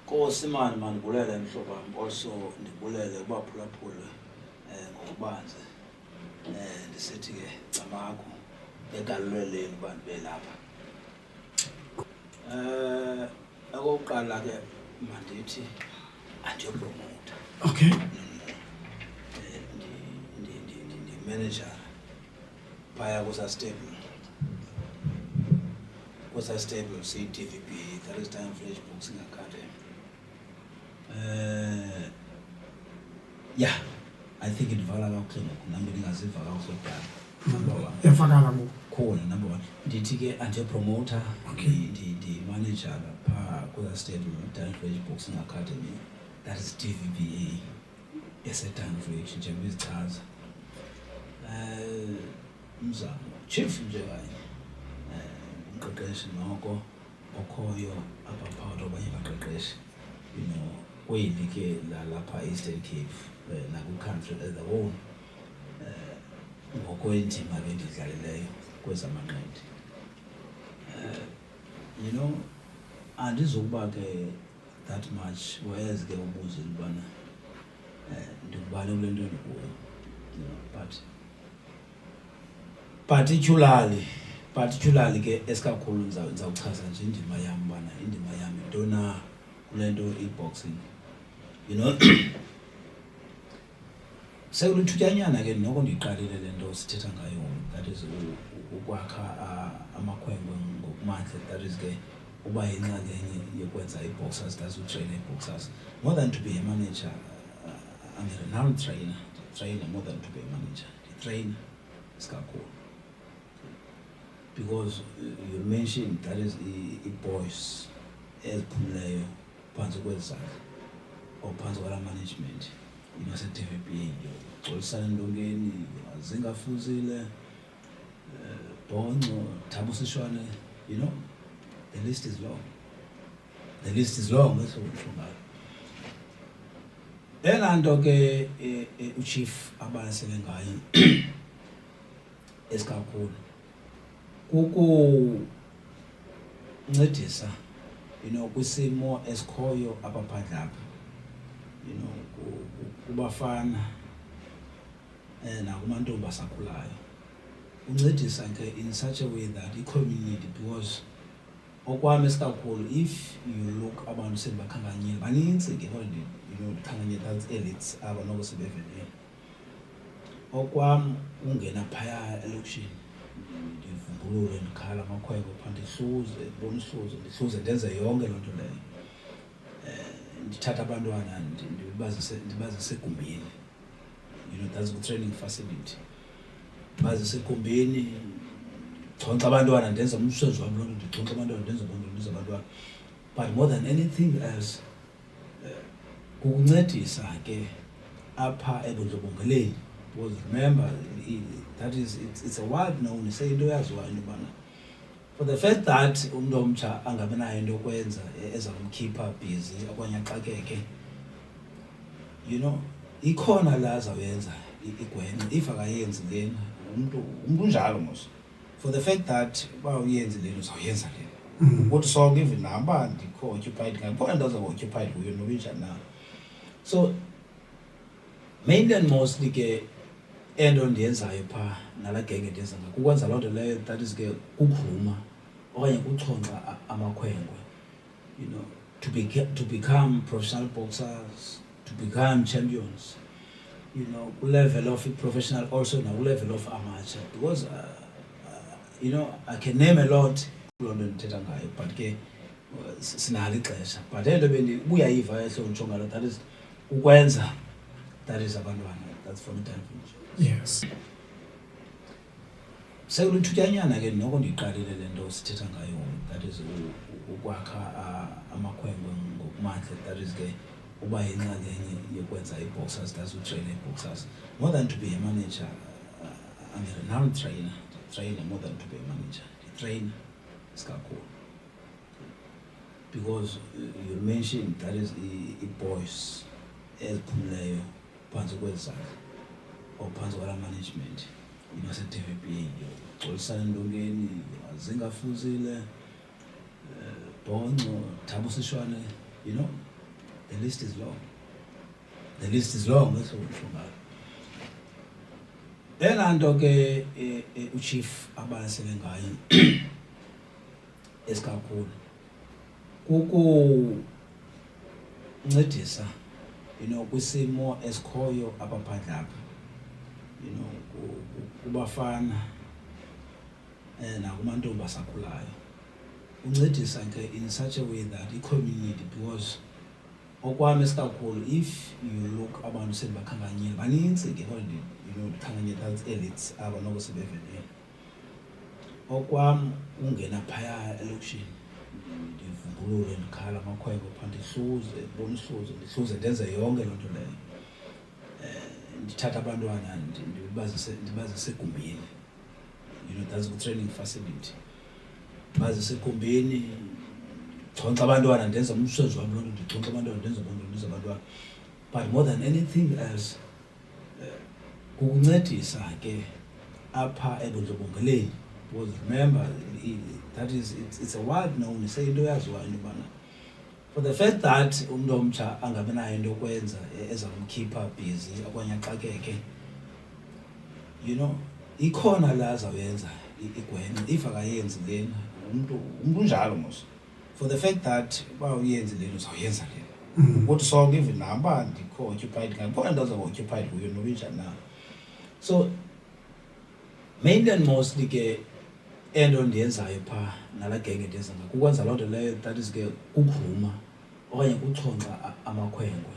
Nkosi mani mandibulele mhlobo wam, also ndibulele kubaphulaphuli ngokubanzi. Ndisithi ke camakho egalelo lenu uba ndibe lapha. Okokuqala ke mandithi andiyopromowutha. Okay. Ndi-manager phaya kusa-stable. Kusa-stable CTVB, that is Time Flash Boxing Academy. Yeah, I think ndivala kakuhle ngoku, nami ndingaziva kakuhle kudala. Number one. Yafakala ngoku. Cool, number one. Ndithi ke andiyopromowutha, Okay. ndi-manager phaa kusa-stable Time Flash Boxing Academy, that is TVBA, eseTime Flash njengoba izichaza. Umzamo chief nje kanye umqeqeshi noko okhoyo apha phakathi abanye abaqeqeshi, kweli ke lapha Eastern Cape naku-country as a whole, ngokwendima ke endidlalileyo kwezamanqindi. Andizukuba ke that much wayazi ke ubuzile ubana ndikubale kule nto ndikuyo, but particularly ke esikakhulu ndizawuchaza nje indima yam ubana indima yam yintona kule nto i-boxing. Sekulithutyanyana ke noko ndiyiqalile le nto sithetha ngayo, that is ukwakha amakhwenkwe ngokumandla, that is ke uba yinxalenye yokwenza ii-boxers, that's utraina ii-boxers. More than to be a manager, I'm a renowned trainer more than to be a manager. Nditraina isikakhulu. Because you mentioned that is i-boys eziphumileyo phantsi kwezakhe or phantsi kwala management, se-TVB, Xolisana Ndongeni, Zingafuzile, Bonco, Thabo Sishwane, the list is long. The list is long, that's what we're talking about. Ena nto ke uchief abalasele ngayo esikakhulu kukuncedisa kwisimo esikhoyo apha phandle apha, kubafana nakumantombi asakhulayo, uncedisa ke in such a way that i-community, because okwam esikakhulu, if you look abantu sebakhankanyile banintsi ke ndikhankanye that's elites aba noko sebevelile. Okwam ungena phaya elokishini ndivumbulule ndikhala amakhwenkwe phaa, ndihluze ndenze yonke loo nto leyo. Ndithatha abantwana ndibazise egumbini, that's the training facility. Ndibazise egumbini, ndixhonkxa abantwana ndenza umsebenzi wam loo nto, ndixhonkxa abantwana ndenza abantwana. But more than anything else, kukuncedisa ke apha ebundlobongeleni, because remember that is it's a word known, seyinto yaziwayo into yobana for the fact that umntu omtsha angabi nayo into yokwenza ezamkhipha busy okanye axakeke, ikhona la azawuyenza igwenxe if akayenzi lena. Umntu unjalo mos, for the fact that uba uyenzi lena uzawuyenza lena. Kodwa sonke even naba ndikho occupied ngakhona into azawuba occupied kuyo noba injani na. So mainly and mostly ke ento ndiyenzayo phaa nala genge ndiyenza ngayo kukwenza loo nto leyo, that is ke kugruma okanye kuchonxa amakhwenkwe, to become professional boxers, to become champions, level of professional also level of amateur, because I can name a lot kuloo nto ndithetha ngayo, but ke sinalo ixesha. But ento bendibuyayiva ehloko nditsho ngalo, that is ukwenza, that is abantwana, that's from time finish. Yes. Sekulithutyanyana ke noko ndiyiqalile le nto sithetha ngayo, that is ukwakha amakhwenkwe ngokumandla, that is ke uba yinxalenye yokwenza ii-boxers, that's utraina ii-boxers. More than to be a manager, I'm a renowned trainer more than to be a manager. Nditraina isikakhulu. Because you mentioned that is i-boys eziphumileyo phantsi kwezakhe or phantsi kwala management, se-TVB, Xolisana Ndongeni, Zingafuzile, Bonco, Thabo Sishwane, list is long. The list is long, that's what then nto ke uchief abalasele ngayo esikakhulu kukuncedisa kwisimo esikhoyo apha phandle apha kubafana nakumantombi asakhulayo uncedisa ke in such a way that i-community, because okwami esikakhulu if you look abantu sebakhankanyile banintsi ke ndikhankanye that's elites aba noko sebevelile okwam ungena phaya elokishini ndivumbulule ndikhala amakhwenkwe phaa ndibone ihluze ndenze yonke loo nto leyo ndithatha abantwana ndibazise egumbini that's the training facility ndibazise egumbini ndixhonkxa abantwana ndenza umsebenzi wam loo nto ndixhonkxa abantwana ndenza abantwana but more than anything else kukuncedisa ke apha ebundlobongeleni, because remember that is it's a word known seyinto yaziwayo into yobana for the fact that umntu omtsha angabi nayo into yokwenza ezamkhipha busy okanye axakeke ikhona la azawuyenza igwenxe if akayenzi lena umntu unjalo mos for the fact that uyenzi lena uzawuyenza lena ukuthi sonke even namba ndikho occupied ngakhona into azawu-occupied kuyo nobenjani na. So mainly and mostly ke ento ndiyenzayo phaa nala genge ndiyenza nga kukwenza loo nto leyo, that is ke kugruma okanye kuchonxa amakhwenkwe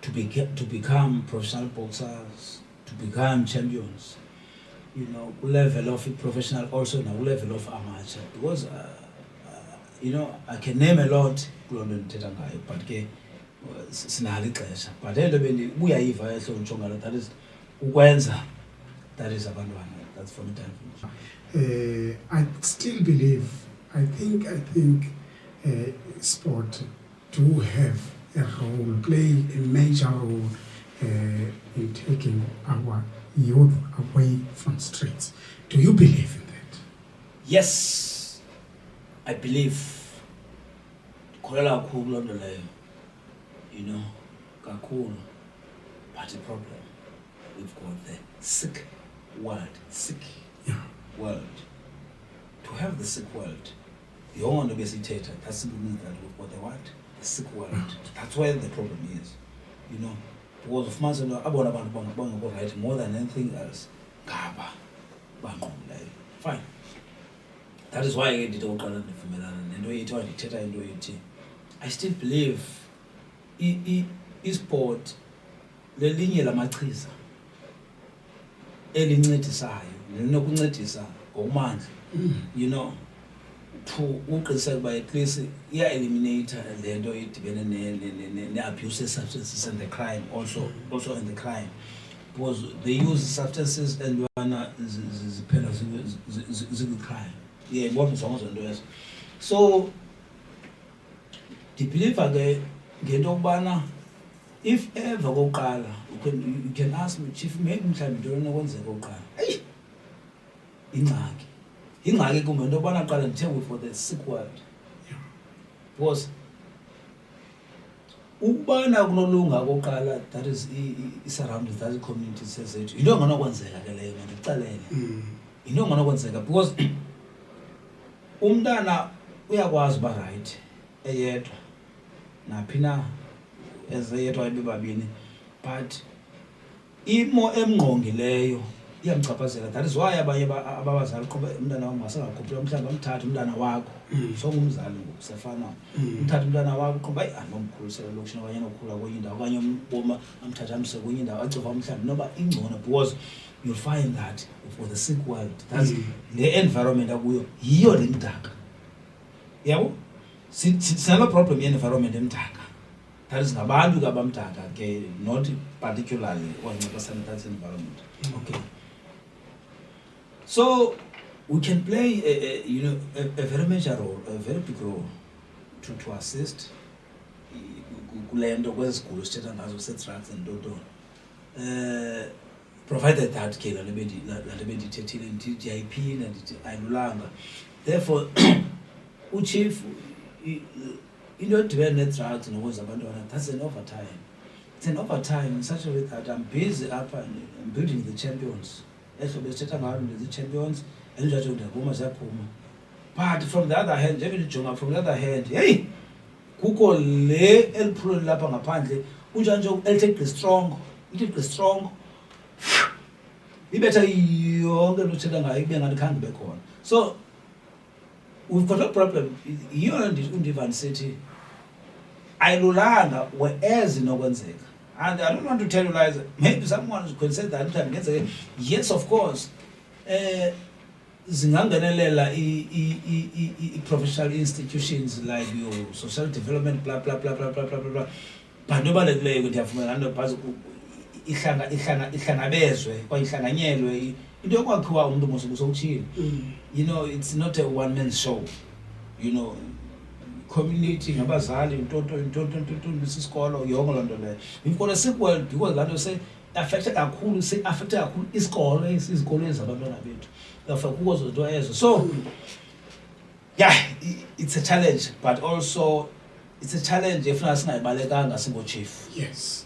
to become professional boxers, to become champions, level of professional also na level of amateur, because I can name a lot kuloo nto ndithetha ngayo but ke sinalo ixesha. But ento bendibuyayiva ehlonitshwa ngalo, that is ukwenza, that is abantwana, that's for me time. I still believe, I think sport do have a role, play a major role in taking our youth away from streets. Do you believe in that? Yes, I believe. Ndikholelwa kakhulu loo nto leyo, kakhulu. But the problem, we've got the sick world. To have the sick world, the only way besithetha, that simply means that we've got the what? The sick world. That's where the problem is, because of man's abona abantu bangabo right more than anything else. Ngaba banqumleyo. Fine. That is why I did oqala ndivumelana nento ethi wandithetha into ethi I still believe i-sport lelinye lamachiza elincedisayo nelinokuncedisa ngokumandla to uqiniseka uba at least iya-eliminate le nto idibene ne-abuse substances and the crime also in the crime, because they use substances and ziphela zikwi-crime. Ngibona zonke zonto ezo. So ndibhiliva ke ngento yokubana if ever kokuqala you can ask me, Chief, maybe mhlawumbi into enokwenzeka kokuqala ingxaki kumbe into yokubana qala ndithenge for the sick world, because ukubana kunolunga kokuqala, that is i-surroundings, that i-community sezethu, yinto engenokwenzeka ke leyo, mandikuxelele yinto engenokwenzeka, because umntana uyakwazi uba right eyedwa naphi na ezeyedwa bebabini, but imo emngqongileyo iyamchaphazela. That is why abanye abazali qobe umntana wam masangakhuphi mhlawumbi amthathe umntana wakho, songumzali ngoku sefana umthathe umntana wakho qoba anomkhulisela lokishini okanye anokhula kwenye indawo okanye umboma amthathe amse kwenye indawo aciva mhlawumbi noba ingcono, because you'll find that for the sick world, that's le environment akuyo yiyo le mdaka. Yabo sinalo problem ye-environment emdaka, that is ngabantu ke abamdaka ke, not particularly owancipasana that environment. Okay, so we can play a very major role, a very big role to assist kule nto kwezi zigulo sithetha ngazo se-drugs and ntoni, provided that ke la nto bendithethile ndiyayiphinda ndithi ayilulanga. Therefore uchief into edibene ne-drugs nokwenza abantwana, that's an overtime. It's an overtime in such a way that I'm busy apha, I'm building the champions. Ehlobo esithetha ngalo lezi-champions, enjatsho ndiyaphuma ziyaphuma. But from the other hand, njengoba ndijonga from the other hand, hey, kukho le eliphulweni lapha ngaphandle, unjani nje elithe strong, ithi strong, ibetha yonke into othetha ngayo ibe ngathi khange ibe khona. So we've got a problem. Yiyona undiva ndisithi ayilulanga whereas inokwenzeka. And I don't want to tell you lies. Maybe someone could say that time again say, yes, of course. Zingangenelela professional institutions like your social development, blah blah blah blah blah blah blah. But nobody ukuthi ndiyafumana nto phazu ihlangabezwe okanye ihlanganyelwe into yokwakhiwa umuntu musowutshile. You know, it's not a one man show. You know, community ngabazali into isikolo yonke loo nto leyo. We've got a sick world because laa nto affected kakhulu isikolo izikolo ezabantwana bethu. Kuzo zinto ezo. So yeah, it's a challenge, but also it's a challenge efuna singayibalekanga singochief. Yes.